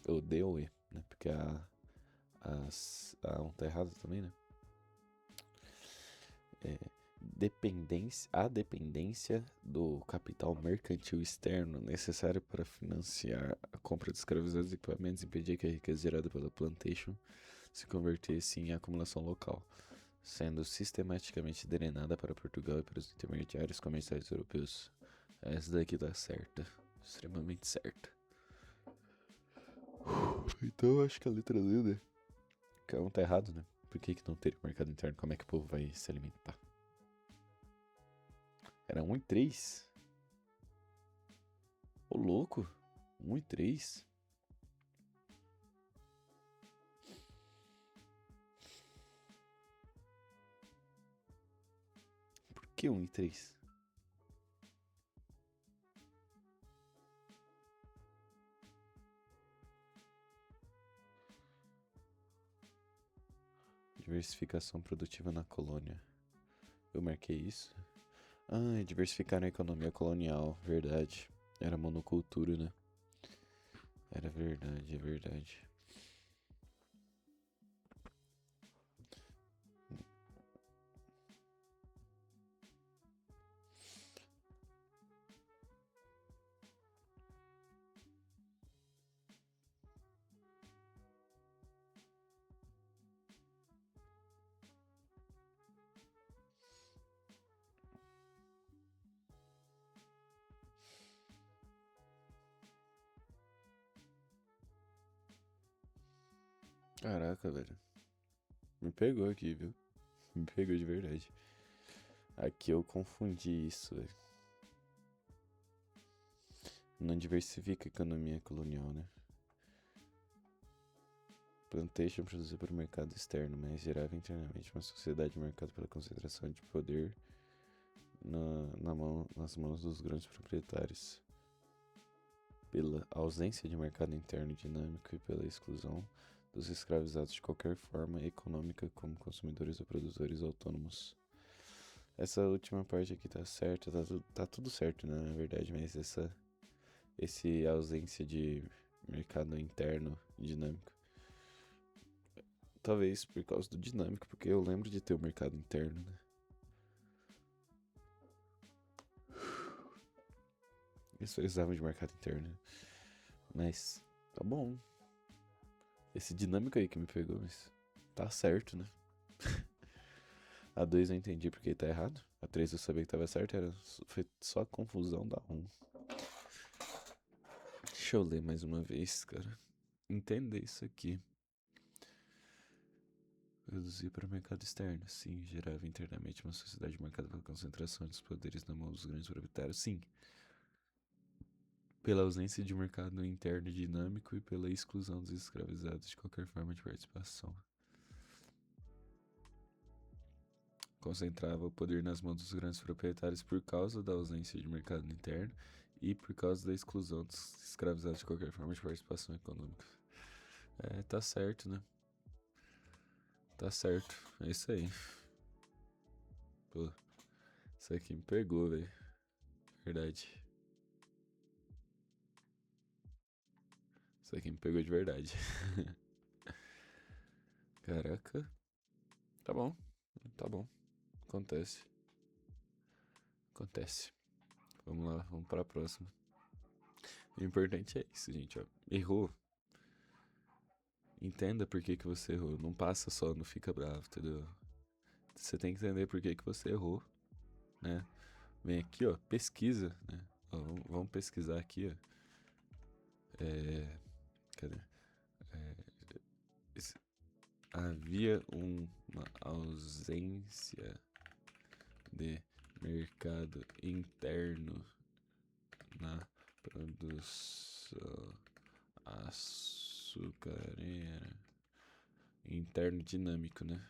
ou D ou E, né? Porque a 1 tá errada também, né? A dependência do capital mercantil externo necessário para financiar a compra de escravizados e equipamentos impedia que a riqueza gerada pela plantation se convertesse em acumulação local, sendo sistematicamente drenada para Portugal e para os intermediários comerciais europeus. Essa daqui tá certa, extremamente certa. Então eu acho que a letra D, né? Que não tá errado, né? Por que não teria mercado interno? Como é que o povo vai se alimentar? Era 1 e 3. Ô, louco. 1 e 3. Por que 1 e 3? Diversificação produtiva na colônia. Eu marquei isso? Ah, diversificar a economia colonial. Verdade. Era monocultura, né? Era verdade, é verdade. Caraca, velho. Me pegou aqui, viu? Me pegou de verdade. Aqui eu confundi isso, velho. Não diversifica a economia colonial, né? Plantation produzia para o mercado externo, mas gerava internamente uma sociedade marcada pela concentração de poder nas mãos dos grandes proprietários. Pela ausência de mercado interno dinâmico e pela exclusão dos escravizados de qualquer forma econômica como consumidores ou produtores autônomos. Essa última parte aqui tá certa, tá tudo certo, né, na verdade, mas essa ausência de mercado interno dinâmico. Talvez por causa do dinâmico, porque eu lembro de ter o mercado interno, né? Eles precisavam de mercado interno, né? Mas tá bom. Esse dinâmico aí que me pegou, mas tá certo, né? A 2 eu entendi porque tá errado. A 3 eu sabia que tava certo, foi só a confusão da 1. Deixa eu ler mais uma vez, cara. Entenda isso aqui. Produzir para o mercado externo. Sim, gerava internamente uma sociedade marcada pela concentração dos poderes na mão dos grandes proprietários. Sim, pela ausência de mercado interno dinâmico e pela exclusão dos escravizados de qualquer forma de participação. Concentrava o poder nas mãos dos grandes proprietários por causa da ausência de mercado interno e por causa da exclusão dos escravizados de qualquer forma de participação econômica. É, tá certo, né? Tá certo. É isso aí. Pô, isso aqui me pegou, velho. Verdade. Isso aqui me pegou de verdade. Caraca. Tá bom. Tá bom. Acontece. Acontece. Vamos lá, vamos pra próxima. O importante é isso, gente, ó. Errou. Entenda por que que você errou. Não passa só, não fica bravo, entendeu? Você tem que entender por que que você errou, né? Vem aqui, ó, pesquisa, né? Ó, vamos pesquisar aqui, ó. Cadê? Esse- Havia uma ausência de mercado interno na produção açucareira. Interno dinâmico, né?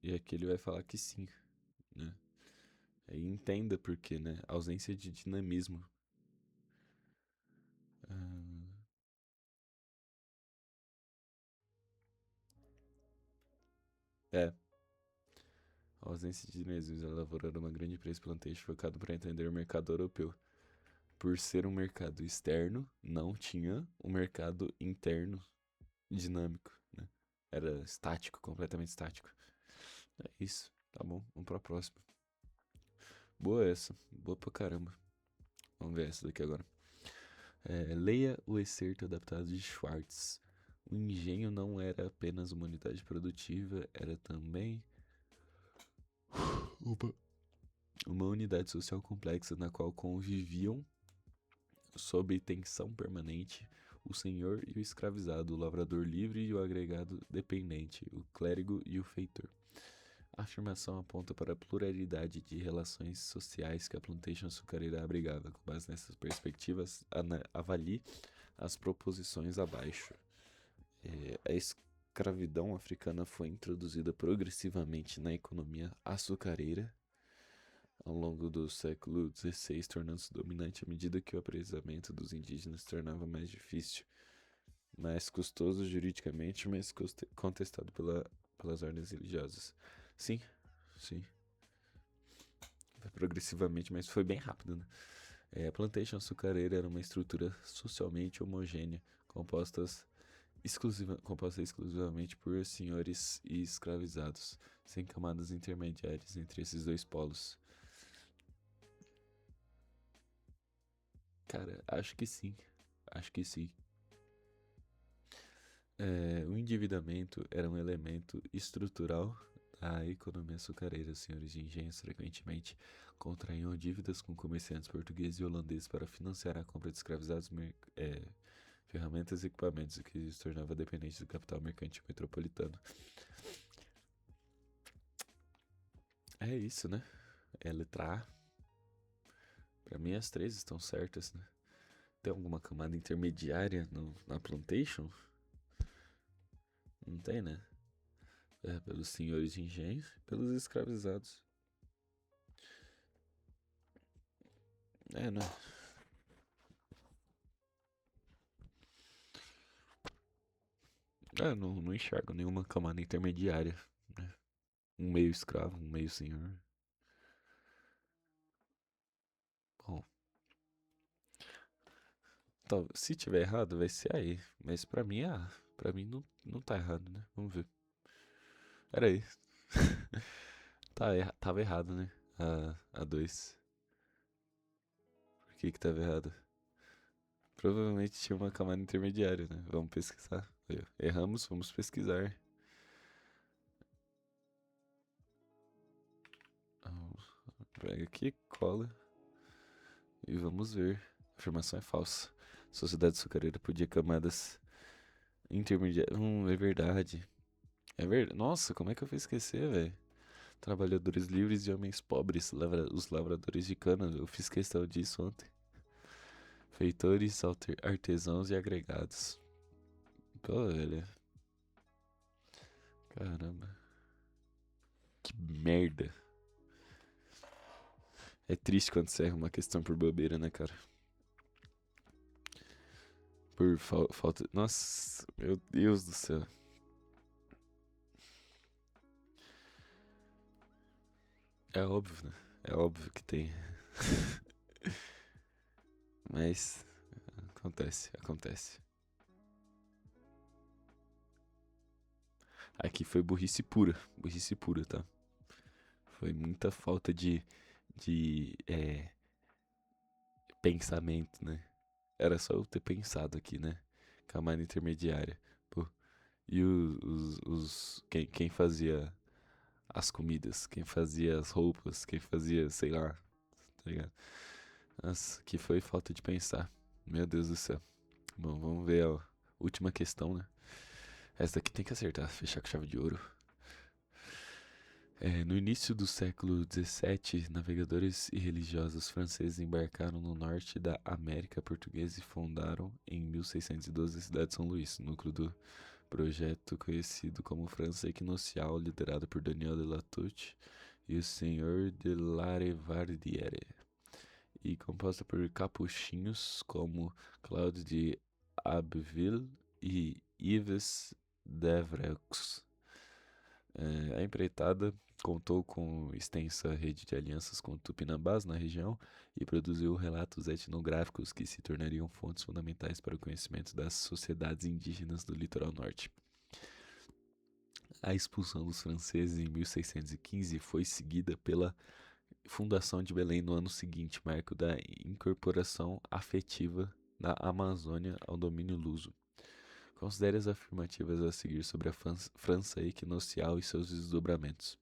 E aqui ele vai falar que sim, né? Aí entenda por quê, né? Ausência de dinamismo. Ah, é, a ausência de dinamismo elaborando uma grande empresa plantation focado para entender o mercado europeu. Por ser um mercado externo, não tinha um mercado interno dinâmico, né? Era estático, completamente estático. É isso, tá bom? Vamos pra próxima. Boa essa, boa pra caramba. Vamos ver essa daqui agora. Leia o excerto adaptado de Schwartz. O engenho não era apenas uma unidade produtiva, era também uma, uma unidade social complexa na qual conviviam, sob tensão permanente, o senhor e o escravizado, o lavrador livre e o agregado dependente, o clérigo e o feitor. A afirmação aponta para a pluralidade de relações sociais que a plantation açucareira abrigava. Com base nessas perspectivas, avalie as proposições abaixo. A escravidão africana foi introduzida progressivamente na economia açucareira ao longo do século XVI, tornando-se dominante à medida que o apresamento dos indígenas se tornava mais difícil, mais custoso juridicamente, mais contestado pelas ordens religiosas. Sim, sim. Foi progressivamente, mas foi bem rápido, né? A plantation açucareira era uma estrutura socialmente homogênea, composta exclusivamente por senhores e escravizados, sem camadas intermediárias entre esses dois polos. Cara, acho que sim. Acho que sim. O endividamento era um elemento estrutural da economia açucareira. Os senhores de engenhos frequentemente contraíam dívidas com comerciantes portugueses e holandeses para financiar a compra de escravizados, ferramentas e equipamentos, o que os tornava dependentes do capital mercantil metropolitano. É isso, né? É letra A. Pra mim as três estão certas, né? Tem alguma camada intermediária na plantation? Não tem, né? Pelos senhores de engenho, pelos escravizados. Né? Não enxergo nenhuma camada intermediária, né? Um meio escravo, um meio senhor. Bom, se tiver errado, vai ser aí. Mas pra mim, pra mim não tá errado, né? Vamos ver. Era aí. Tava errado, né? A 2. Por que que tava errado? Provavelmente tinha uma camada intermediária, né? Vamos pesquisar. Erramos, vamos pesquisar. Pega aqui, cola. E vamos ver. afirmação é falsa. Sociedade açucareira podia camadas intermediárias. É verdade. É verdade. Nossa, como é que eu fui esquecer, velho? Trabalhadores livres e homens pobres, os lavradores de cana. Eu fiz questão disso ontem. Feitores, artesãos e agregados. Pô, velho. Caramba. Que merda. É triste quando você erra uma questão por bobeira, né, cara? Por falta. Nossa, meu Deus do céu. É óbvio, né? É óbvio que tem. Mas acontece, acontece. Aqui foi burrice pura, tá? Foi muita falta de pensamento, né? Era só eu ter pensado aqui, né? Camada intermediária. Pô, e quem fazia as comidas, quem fazia as roupas, quem fazia, sei lá, tá ligado? Nossa, que foi falta de pensar. Meu Deus do céu. Bom, vamos ver a última questão, né? Essa daqui tem que acertar, fechar com chave de ouro. No início do século XVII, navegadores e religiosos franceses embarcaram no norte da América Portuguesa e fundaram, em 1612, a cidade de São Luís, núcleo do projeto conhecido como França Equinocial, liderado por Daniel de Latouche e o Senhor de Larevardiere, e composta por capuchinhos como Claude de Abbeville e Yves Devreux. A empreitada contou com extensa rede de alianças com tupinambás na região e produziu relatos etnográficos que se tornariam fontes fundamentais para o conhecimento das sociedades indígenas do litoral norte. A expulsão dos franceses em 1615 foi seguida pela fundação de Belém no ano seguinte, marco da incorporação afetiva da Amazônia ao domínio luso. Considere as afirmativas a seguir sobre a França equinocial e seus desdobramentos.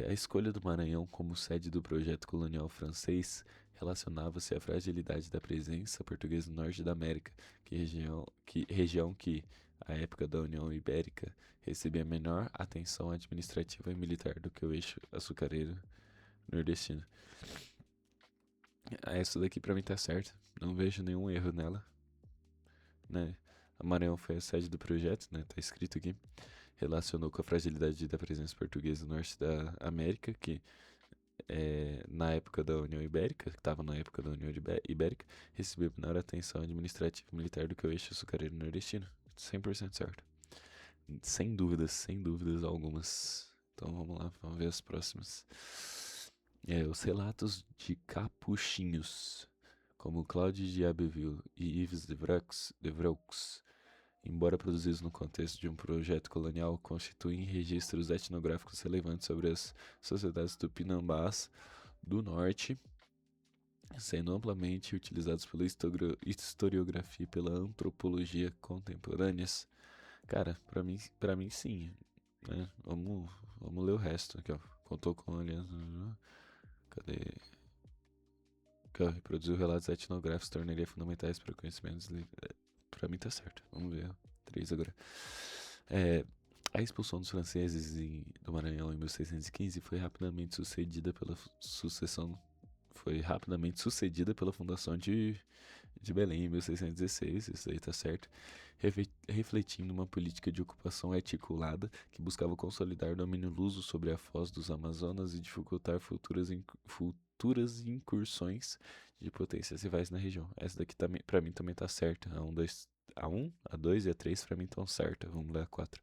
A escolha do Maranhão como sede do projeto colonial francês relacionava-se à fragilidade da presença portuguesa no norte da América, região que, à época da União Ibérica, recebia menor atenção administrativa e militar do que o eixo açucareiro nordestino. Essa daqui pra mim tá certa, não vejo nenhum erro nela, né? A Maranhão foi a sede do projeto, né? Tá escrito aqui. Relacionou com a fragilidade da presença portuguesa no norte da América, que na época da União Ibérica, que estava na época da União Ibérica, recebeu menor atenção administrativa e militar do que o eixo açucareiro nordestino. 100% certo. Sem dúvidas algumas. Então vamos lá, vamos ver as próximas. Os relatos de capuchinhos, como Claude de Abbeville e Yves Devreux, embora produzidos no contexto de um projeto colonial, constituem registros etnográficos relevantes sobre as sociedades tupinambás do norte, sendo amplamente utilizados pela historiografia e pela antropologia contemporâneas. Cara, pra mim sim, né? Vamos ler o resto aqui, ó. Contou com aliança. Cadê? Reproduziu relatos etnográficos tornaria fundamentais para conhecimentos. Pra mim tá certo. Vamos ver. 3 agora. A expulsão dos franceses do Maranhão em 1615 foi rapidamente sucedida pela fundação de Belém em 1616, isso aí tá certo, refletindo uma política de ocupação articulada que buscava consolidar o domínio luso sobre a foz dos Amazonas e dificultar futuras incursões de potências rivais na região. Essa daqui também, pra mim também tá certa. A 2 e a 3 pra mim estão certas. Vamos ler a 4.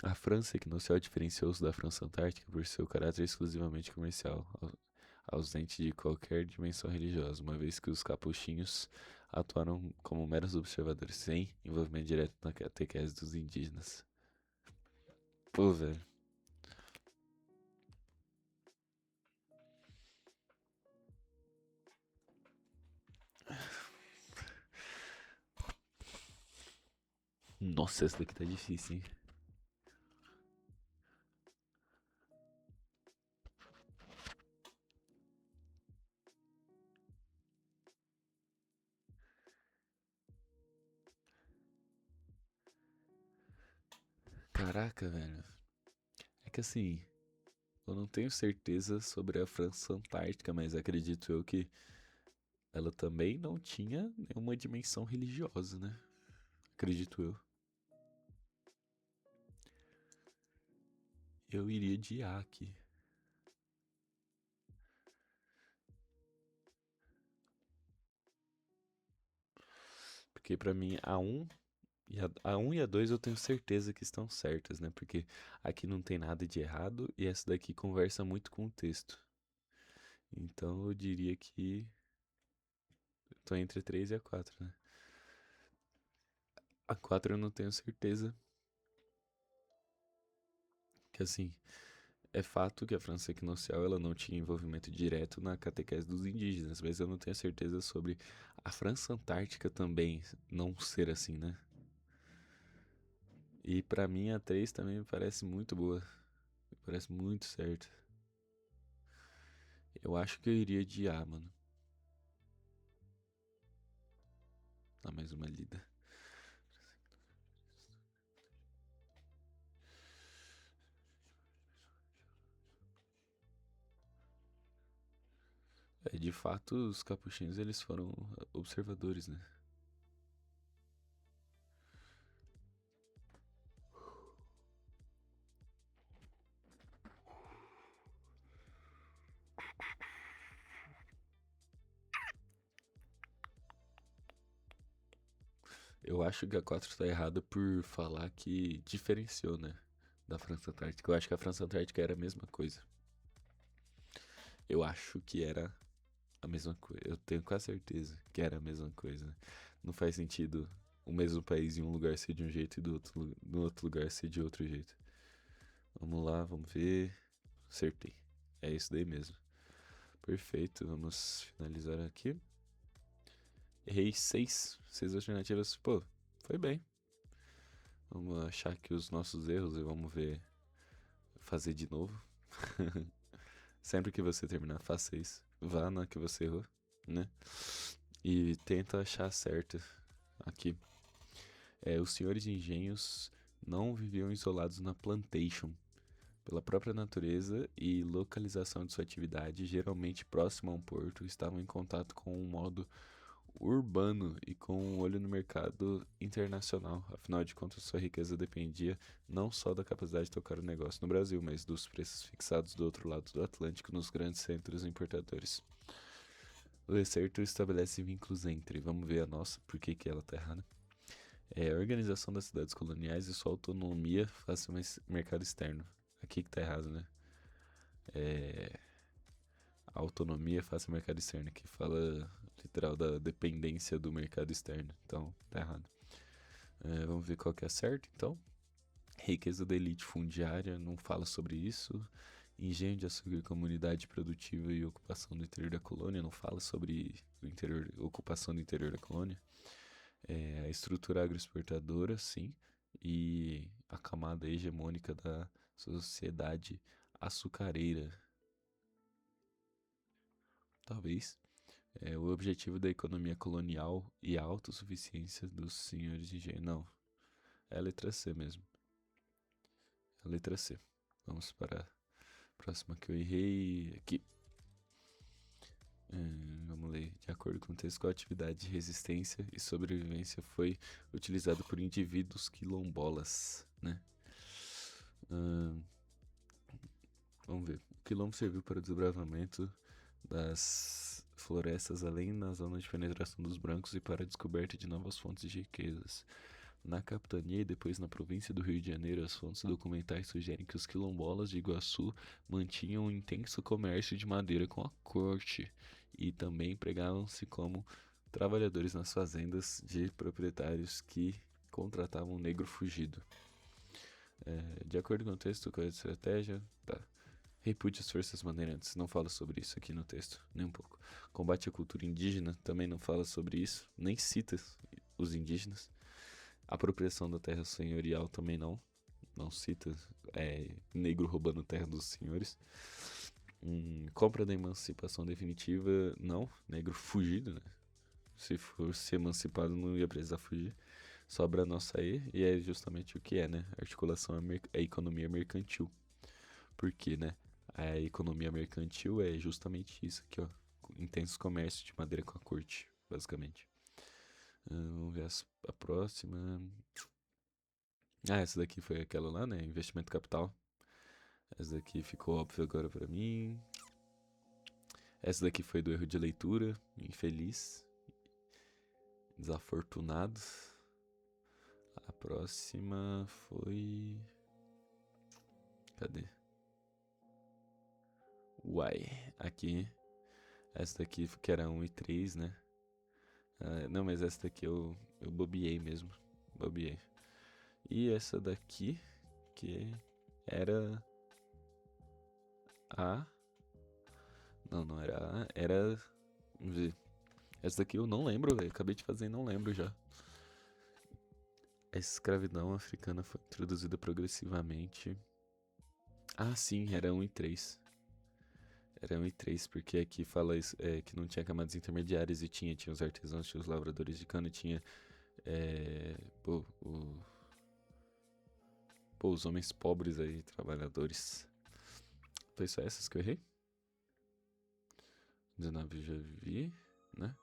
A França equinocial diferenciou-se da França Antártica por seu caráter exclusivamente comercial, ausente de qualquer dimensão religiosa, uma vez que os capuchinhos atuaram como meros observadores, sem envolvimento direto na catequese dos indígenas. Pô, velho. Nossa, essa daqui tá difícil, hein? Caraca, velho. É que assim, eu não tenho certeza sobre a França Antártica, mas acredito eu que ela também não tinha nenhuma dimensão religiosa, né? Acredito eu. Eu iria de A aqui. Porque pra mim a um e a 2 eu tenho certeza que estão certas, né? Porque aqui não tem nada de errado e essa daqui conversa muito com o texto. Então eu diria que tô entre a 3 e a 4, né? A 4 eu não tenho certeza. Que assim, é fato que a França equinocial ela não tinha envolvimento direto na catequese dos indígenas, mas eu não tenho certeza sobre a França Antártica também não ser assim, né? E pra mim a 3 também me parece muito boa. Me parece muito certo. Eu acho que eu iria de A, mano. Dá mais uma lida. É, de fato, os capuchinhos eles foram observadores, né? Eu acho que a 4 tá errada por falar que diferenciou, né? Da França Antártica. Eu acho que a França Antártica era a mesma coisa. Eu acho que era a mesma coisa. Eu tenho quase certeza que era a mesma coisa. Não faz sentido o mesmo país em um lugar ser de um jeito e no outro lugar ser de outro jeito. Vamos lá, vamos ver. Acertei. É isso daí mesmo. Perfeito, vamos finalizar aqui. Errei seis alternativas. Pô, foi bem. Vamos achar aqui os nossos erros e vamos ver. Fazer de novo. Sempre que você terminar, faça isso. Vá na que você errou, né? E tenta achar certo aqui. Os senhores engenhos não viviam isolados na plantation. Pela própria natureza e localização de sua atividade, geralmente próximo a um porto, estavam em contato com um modo urbano e com um olho no mercado internacional. Afinal de contas, sua riqueza dependia não só da capacidade de tocar o negócio no Brasil, mas dos preços fixados do outro lado do Atlântico nos grandes centros importadores. O excerto estabelece vínculos entre, vamos ver a nossa, por que que ela está errada, a organização das cidades coloniais e sua autonomia face ao mercado externo. Aqui que está errado, né? É, a autonomia face ao mercado externo, que fala literal da dependência do mercado externo. Então, tá errado. Vamos ver qual que é certo, então. Riqueza da elite fundiária, não fala sobre isso. Engenho de açúcar, comunidade produtiva e ocupação do interior da colônia, não fala sobre ocupação do interior da colônia. A estrutura agroexportadora, sim, e a camada hegemônica da sociedade açucareira, talvez. O objetivo da economia colonial e a autossuficiência dos senhores de engenho. Não, é a letra C mesmo. A letra C. Vamos para a próxima que eu errei aqui. Vamos ler. De acordo com o texto, qual atividade de resistência e sobrevivência foi utilizada por indivíduos quilombolas, né? Vamos ver. O quilombo serviu para o desbravamento das florestas além na zona de penetração dos brancos e para a descoberta de novas fontes de riquezas. Na capitania e depois na província do Rio de Janeiro, as fontes documentais sugerem que os quilombolas de Iguaçu mantinham um intenso comércio de madeira com a corte e também empregavam-se como trabalhadores nas fazendas de proprietários que contratavam um negro fugido. De acordo com o texto, qual é a estratégia? Tá. Repudia as forças maneirantes, não fala sobre isso aqui no texto, nem um pouco. Combate à cultura indígena, também não fala sobre isso, nem cita os indígenas. Apropriação da terra senhorial também não cita negro roubando terra dos senhores. Compra da emancipação definitiva, não, negro fugido, né? Se fosse emancipado não ia precisar fugir. sobra a nossa E é justamente o que é, né? Articulação é economia mercantil. Por quê, né? A economia mercantil é justamente isso aqui, ó. Intensos comércios de madeira com a corte, basicamente. Vamos ver a próxima. Ah, essa daqui foi aquela lá, né? Investimento capital. Essa daqui ficou óbvio agora pra mim. Essa daqui foi do erro de leitura. Infeliz. Desafortunado. A próxima foi. Cadê? Uai. Aqui. Essa daqui que era 1 e 3, né? Não, mas essa daqui eu bobiei mesmo. Bobiei. E essa daqui, que era a. Não, não era a. Era. Vamos ver. Essa daqui eu não lembro, velho. Acabei de fazer e não lembro já. A escravidão africana foi introduzida progressivamente. Ah, sim, era 1 e 3. Era 1 e 3, porque aqui fala que não tinha camadas intermediárias e tinha os artesãos, tinha os lavradores de cana, tinha. É, pô, os homens pobres aí, trabalhadores. Foi só essas que eu errei? 19 eu já vi, né?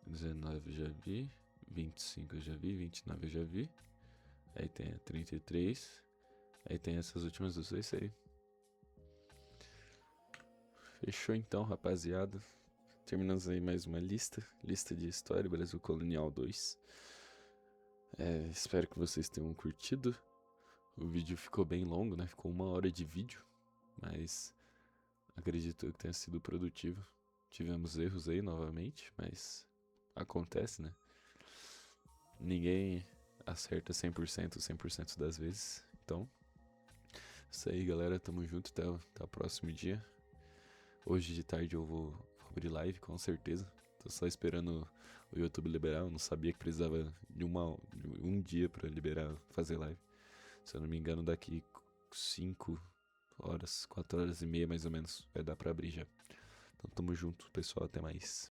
19 eu já vi. 25 eu já vi. 29 eu já vi. Aí tem a 33. Aí tem essas últimas duas, é isso aí. Fechou então, rapaziada. Terminamos aí mais uma lista. Lista de História Brasil Colonial 2. Espero que vocês tenham curtido. O vídeo ficou bem longo, né? Ficou 1 hora de vídeo. Mas acredito que tenha sido produtivo. Tivemos erros aí novamente, mas acontece, né? Ninguém acerta 100% das vezes. Então, isso aí, galera. Tamo junto até o próximo dia. Hoje de tarde eu vou abrir live, com certeza. Tô só esperando o YouTube liberar. Eu não sabia que precisava de um dia pra liberar, fazer live. Se eu não me engano, daqui 5 horas, 4 horas e meia mais ou menos, vai dar pra abrir já. Então tamo junto, pessoal. Até mais.